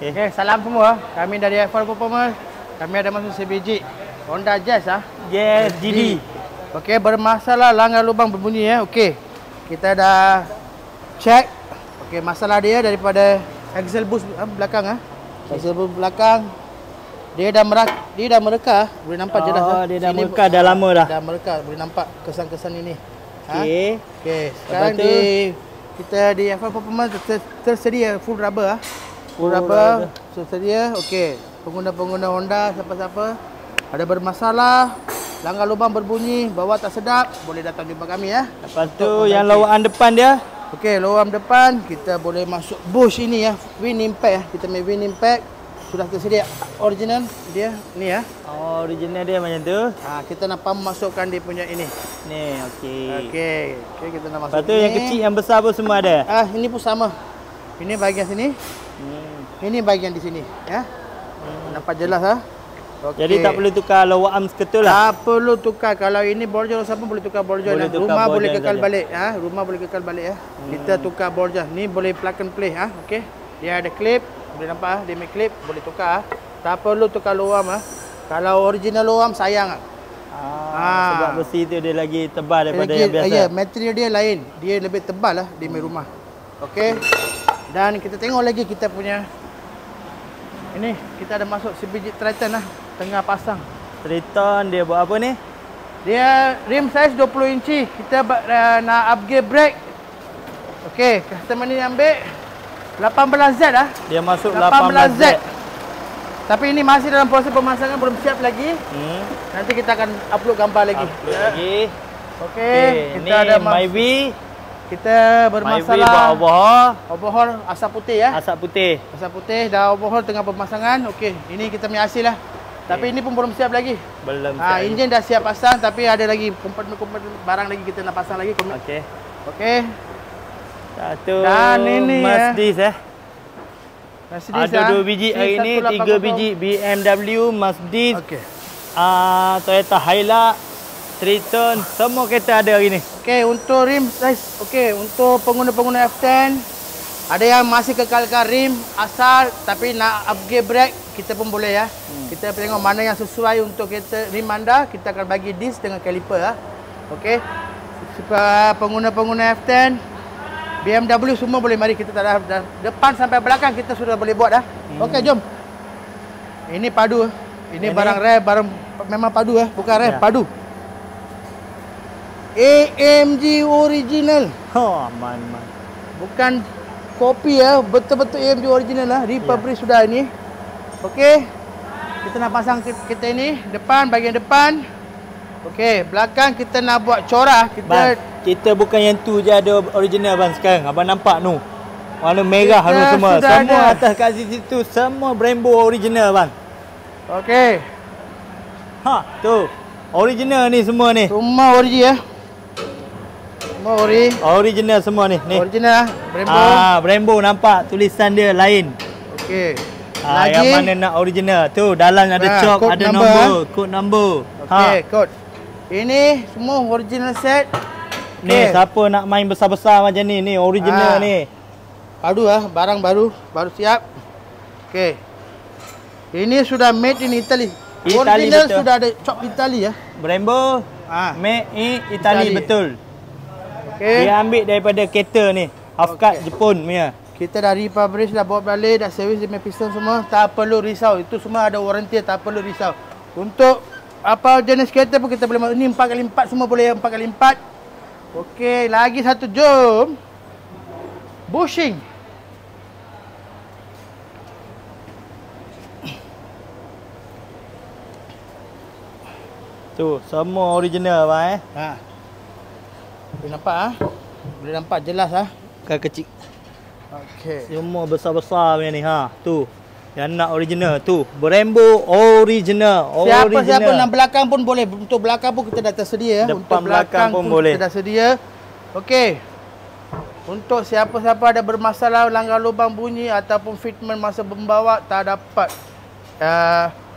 Okay, salam semua. Kami dari F1 Performance. Kami ada masuk sebiji Honda Jazz Yes, GD. Okey, bermasalah langgar lubang berbunyi ya. Okey. Kita dah check. Okey, masalah dia daripada axle boost belakang Axle boost belakang dia dah mereka, boleh nampak jelas dia dah mereka dah lama dah. Dah mereka, boleh nampak kesan-kesan ini. Okey. Okey, sekarang kita di F1 Performance tersedia full rubber Full rubber tersedia. Okey, pengguna-pengguna Honda siapa-siapa ada bermasalah, langgar lubang berbunyi, bawa tak sedap, boleh datang jumpa kami ya. Lepas tu yang lawaan depan dia. Okey, lawang depan kita boleh masuk bush ini ya, wind impact Kita main wind impact sudah tersedia original dia ni ya. Oh, original dia macam tu. Kita nak masukkan dia punya ini. Ni, okey. Okey, kita nak masuk. Lepas tu yang kecil yang besar pun semua ada. Ini pun sama. Ini bahagian sini. Ini bahagian di sini ya. Nampak jelas Okay. Jadi tak perlu tukar lower arms ketul lah. Tak perlu tukar. Kalau ini ball joint siapa boleh tukar ball joint. Rumah boleh kekal balik rumah boleh kekal balik Kita tukar ball joint. Ni boleh plug and play Okey. Dia ada clip, boleh nampak dia make clip, boleh tukar. Tak perlu tukar lower arm Kalau original lower arm sayang sebab besi tu dia lagi tebal daripada yang biasa. Ya, material dia lain. Dia lebih tebal di rumah. Okey. Dan kita tengok lagi kita punya ini, kita ada masuk sebiji Triton tengah pasang. Triton dia buat apa ni? Dia rim size 20 inci. Kita nak upgrade brake. Okey, customer ni ambil 18Z Dia masuk 18Z. Tapi ini masih dalam proses pemasangan, belum siap lagi. Nanti kita akan upload gambar lagi. Okey, kita ada Myvi. Kita bermasalah overhaul asap putih Asap putih. Asap putih dah overhaul tengah pemasangan. Okey, ini kita punya hasil Tapi ini pun belum siap lagi. Belum siap. Enjin dah siap pasang tapi ada lagi komponen barang lagi kita nak pasang lagi. Okey. Satu. Dan ini Mercedes Mercedes ada 2 biji hari ni, 3 biji BMW, Mercedes. Okey. Toyota Hilux, Triton, semua kereta ada hari ni. Okey, untuk rim size. Okey, untuk pengguna-pengguna F10 ada yang masih kekalkan rim asal tapi nak upgrade brake, kita pun boleh Kita tengok mana yang sesuai untuk kereta rim anda, kita akan bagi disc dengan caliper Okey. Pengguna-pengguna F10 BMW semua boleh mari, kita dah depan sampai belakang kita sudah boleh buat Okey, jom. Ini padu. Ini barang rare, barang memang padu bukan rare, padu. AMG original. Aman. Bukan kopi betul-betul AMG original republish sudah ini. Okey. Kita nak pasang kita ini depan, bahagian depan. Okey, belakang kita nak buat corak. Kita bukan yang tu je ada original bang sekarang. Abang nampak tu. Warna merah semua. Semua atas kat situ semua Brembo original bang. Okey. Tu. Original ni semua ni. Semua ori Semua original semua ni. Original Brembo. Brembo nampak tulisan dia lain. Okey. Yang mana nak original? Tu dalam ada chalk, ada nombor, code number. Okey, code. Ini semua original set. Ni siapa nak main besar-besar macam ni original ni. Padu barang baru siap. Okey. Ini sudah made in Italy. Original betul. Sudah ada chalk Italy Brembo made in Italy betul. Okey. Dia ambil daripada kereta ni. Half-cut Jepun punya. Kita dah republish, dah bawa balik, dah servis dia punya piston semua. Tak perlu risau. Itu semua ada warranty, tak perlu risau. Untuk apa jenis kereta pun kita boleh masuk. Ini 4x4 semua boleh 4x4. Okey, lagi satu, jom. Bushing. Tu, semua original bang Boleh nampak Boleh nampak jelas kecil. Okey. Semua besar-besar punya ni tu. Yang nak original tu. Brembo original. Siapa-siapa nak belakang pun boleh. Untuk belakang pun kita dah tersedia Depan untuk belakang pun boleh. Kita dah sedia. Okey. Untuk siapa-siapa ada bermasalah langgar lubang bunyi ataupun fitment masa membawa tak dapat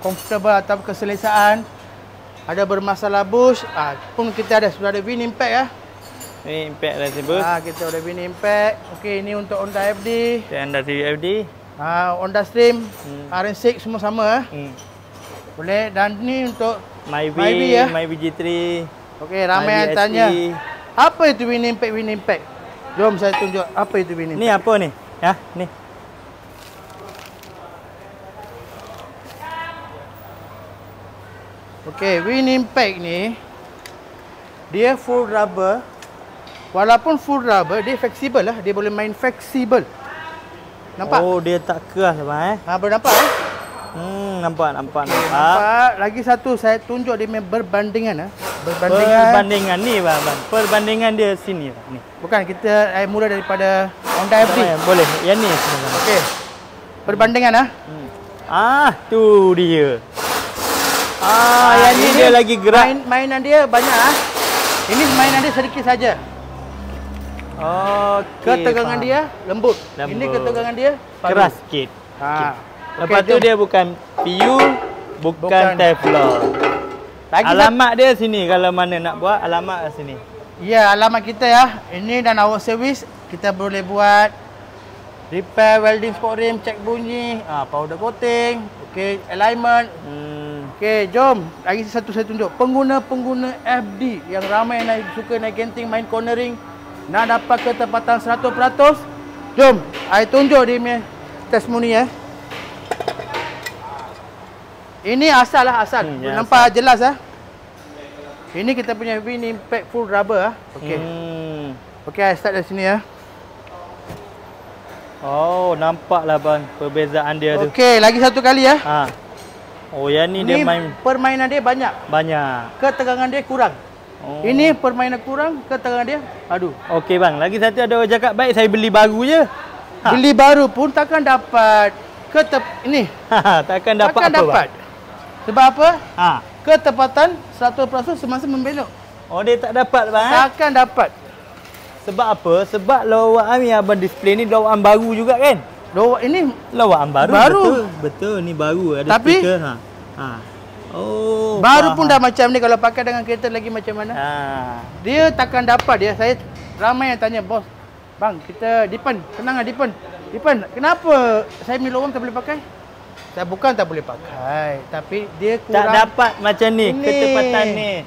comfortable atau keselesaan, ada bermasalah bush, pun kita sudah ada wind impact Ni impact dah tiba. Kita ada wind impact. Okey, ini untuk Honda FD. Honda FD. Honda Stream, RN6 semua sama. Boleh. Dan ni untuk Myvi ya. Myvi G3. Okey, ramai yang tanya. Apa itu Win Impact? Jom saya tunjuk apa itu Win Impact. Ni apa ni? Ya, ni. Okey, Win Impact ni dia full rubber. Walaupun full rubber, dia fleksibel lah. Dia boleh main fleksibel. Nampak? Oh, dia tak keras abang boleh nampak nampak. Nampak. Lagi satu saya tunjuk dia main berbandingan Perbandingan ni bang. Perbandingan dia sini ni. Bukan, kita mula daripada Honda FD. Boleh. Yang ni sebenarnya. Okey. Perbandingan tu dia. Yang ni dia lagi gerak. Mainan dia banyak Ini mainan dia sedikit saja. Ketegangan dia lembut. Ini ketegangan dia keras sikit. Lepas tu dia bukan PU, bukan Teflon. Alamat dia sini kalau mana nak buat, alamat sini. Ya, alamat kita ya. Ini dan our service kita boleh buat repair, welding sport rim, cek bunyi, powder coating, okey, alignment. Okey, jom. Lagi satu saya tunjuk. Pengguna-pengguna FD yang ramai suka naik genting, main cornering, nak dapat ketepatan 100%. Jom, saya tunjuk dia punya testimoni Ini asal. Nampak asal. Jelas Ini kita punya Win Impact full rubber Okey. Okey, saya start dari sini Oh, nampaklah bang perbezaan dia tu. Okey, lagi satu kali Oh, yang ni dia main permainan dia banyak. Ketegangan dia kurang. Ini permainan kurang, ketegangan dia aduh. Okey bang, lagi satu ada orang cakap baik saya beli baru je. Beli baru pun takkan dapat ini. Takkan dapat apa bang? Sebab apa? Ketepatan 100% semasa membelok. Oh, dia tak dapat bang? Takkan dapat. Sebab apa? Sebab lawaan yang abang display ni lawaan baru juga kan? Ini lawaan baru. Betul, ni baru ada tapi, stiker. Baru pun dah macam ni, kalau pakai dengan kereta lagi macam mana? Dia takkan dapat dia. Saya ramai yang tanya, bos, bang, kita Dipen, tenang Dipen, kenapa saya Milo tak boleh pakai? Saya bukan tak boleh pakai, tapi dia kurang. Tak dapat macam ni, ketepatan ni.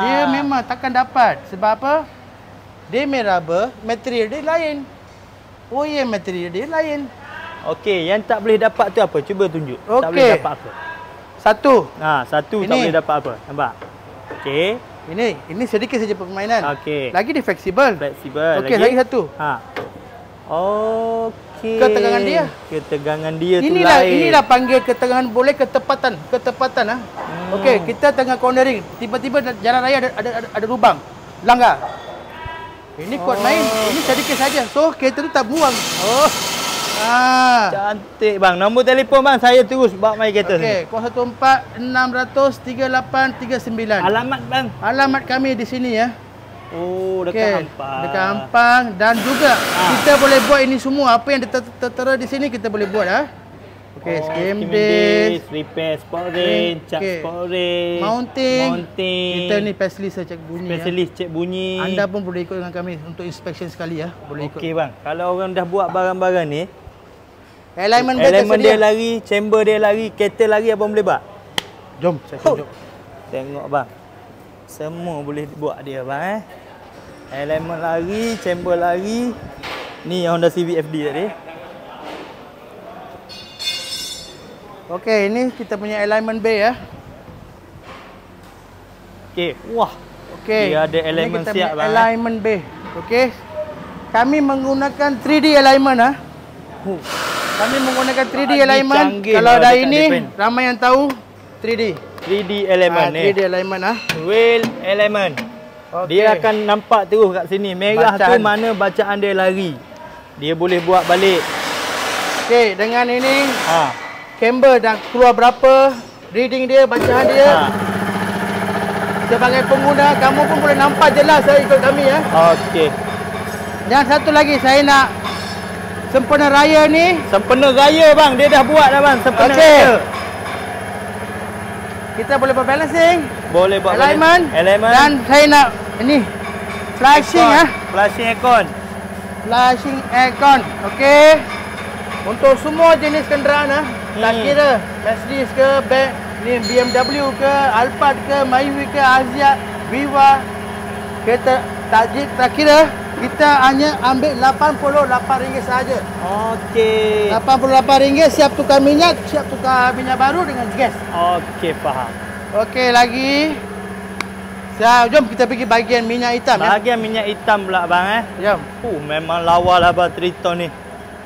Dia memang takkan dapat. Sebab apa? Dia main rubber, material dia lain. Material dia lain. Okey, yang tak boleh dapat tu apa? Cuba tunjuk. Tak boleh dapat apa? Satu. Satu ini. Tak boleh dapat apa? Nampak? Okey. Ini sedikit saja permainan. Okey. Lagi dia fleksibel. Okey, lagi satu. Okey. Ketegangan dia tu lain. Inilah panggil ketegangan, boleh ketepatan. Okey, kita tengah cornering, tiba-tiba jalan raya ada lubang. Langgar. Ini kuat main. Ini sedikit saja. So, kereta tu tak buang. Cantik bang. Nombor telefon bang, saya terus bawa mai kereta sini. Okey, 014 600 3839. Alamat bang. Alamat kami di sini ya. Dekat Ampang. Dekat Ampang, dan juga kita boleh buat ini semua. Apa yang tertera di sini kita boleh buat Okey, skim disc, repair sport rim, cat sport rim, mounting. Kita ni specialist cek bunyi. Specialist cek bunyi. Anda pun boleh ikut dengan kami untuk inspection sekali boleh ikut. Okey bang. Kalau orang dah buat barang-barang ni, elemen dia lari, chamber dia lari, kettle lari, apa boleh buat? Jom saya tunjuk. Tengok bang. Semua boleh buat dia bang Elemen lari, chamber lari. Ni Honda Civic FD tadi. Okey, ini kita punya alignment bay Okey, wah. Okey. Dia ada alignment siap bang. Alignment bay. Okey. Kami menggunakan 3D alignment Kami menggunakan 3D alignment. Kalau dah ini ramai yang tahu 3D. 3D alignment 3D alignment wheel alignment. Dia akan nampak terus kat sini. Merah tu mana bacaan dia lari. Dia boleh buat balik. Okey, dengan ini camber dah keluar berapa, reading dia, bacaan dia. Sebagai pengguna, kamu pun boleh nampak jelas ikut kami Okey. Dan satu lagi saya nak sempena raya ni. Sempena raya bang, dia dah buat dah bang, sempena raya. Kita boleh buat balancing. Boleh buat alignment. Dan saya nak ini flashing Flashing aircon. Flashing aircon. Okey. Untuk semua jenis kenderaan tak kira Mercedes ke, ni BMW ke, Alphard ke, Myvi ke, Asia, Viva, kita tak kira, kita hanya ambil RM88 saja. Okey. RM88 siap tukar minyak baru dengan gas. Okey, faham. Okey, lagi. Jom kita pergi bahagian minyak hitam. Bahagian minyak hitam pula bang Jom. Memang lawa lah bang Triton ni.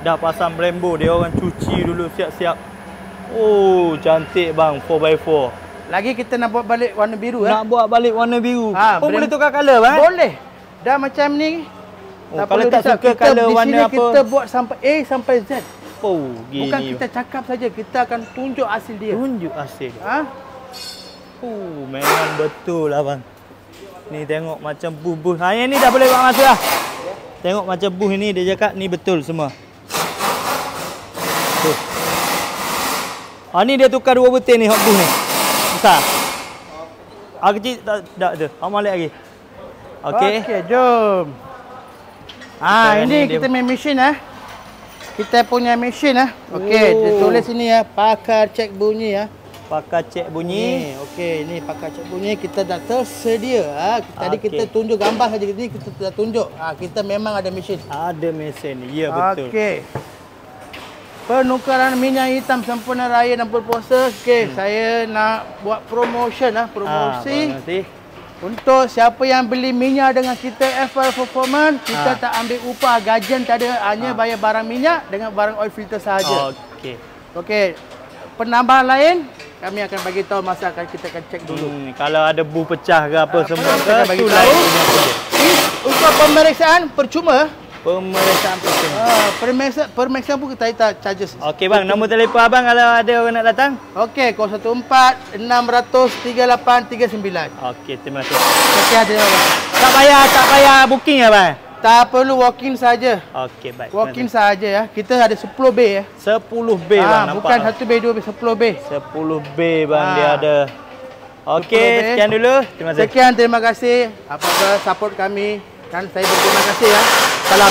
Dah pasang Brembo, dia orang cuci dulu siap-siap. Oh, cantik bang 4x4. Lagi kita nak buat balik warna biru. Nak buat balik warna biru. Boleh tukar color bang? Boleh. Dah macam ni. Kalau tak suka color warna apa? Kita buat sampai A sampai Z. Gini. Bukan kita cakap saja, kita akan tunjuk hasil dia. Tunjuk hasil. Memang betul lah bang. Ni tengok macam buh-buh. Yang ni dah boleh buat masa lah. Tengok macam buh ni, dia cakap ni betul semua. Ni dia tukar 2 butir ni hot buh ni. Besar. Kecil tak tu. Balik lagi. Okey. Okey, jom. Ini kita main mesin Kita punya mesin Okey, dia tulis sini pakar cek bunyi Pakar cek bunyi. Okey, ni pakar cek bunyi kita dah tersedia. Tadi kita tunjuk gambar saja, ni kita dah tunjuk. Kita memang ada mesin. Ada mesin. Ya betul. Okey. Penukaran minyak hitam sempurna raya dan berpuasa. Okey, saya nak buat promosi. Untuk siapa yang beli minyak dengan kita FL Performance, kita tak ambil upah, gajian tak ada, hanya bayar barang minyak dengan barang oil filter sahaja. Okey. Penambahan lain kami akan bagi tahu masa kita akan cek dulu. Kalau ada buh pecah ke apa semua kita bagi tahu. Untuk pemeriksaan percuma. Pemeriksaan percuma. Pemeriksaan pun kita tak charges. Okey bang, nombor telefon abang kalau ada orang nak datang. Okey, 014 600 3839. Okey, terima kasih. Okey, ada bang. Tak payah booking ya bang? Tak perlu walk-in saja. Okey, baik. Walk-in saja Kita ada 10 bay 10 bay bang, nampak. Bukan 1 bay, 2 bay, 10 bay. 10 bay bang dia ada. Okey, sekian dulu. Terima kasih. Sekian, terima kasih. Apa support kami. Dan saya berterima kasih Salam.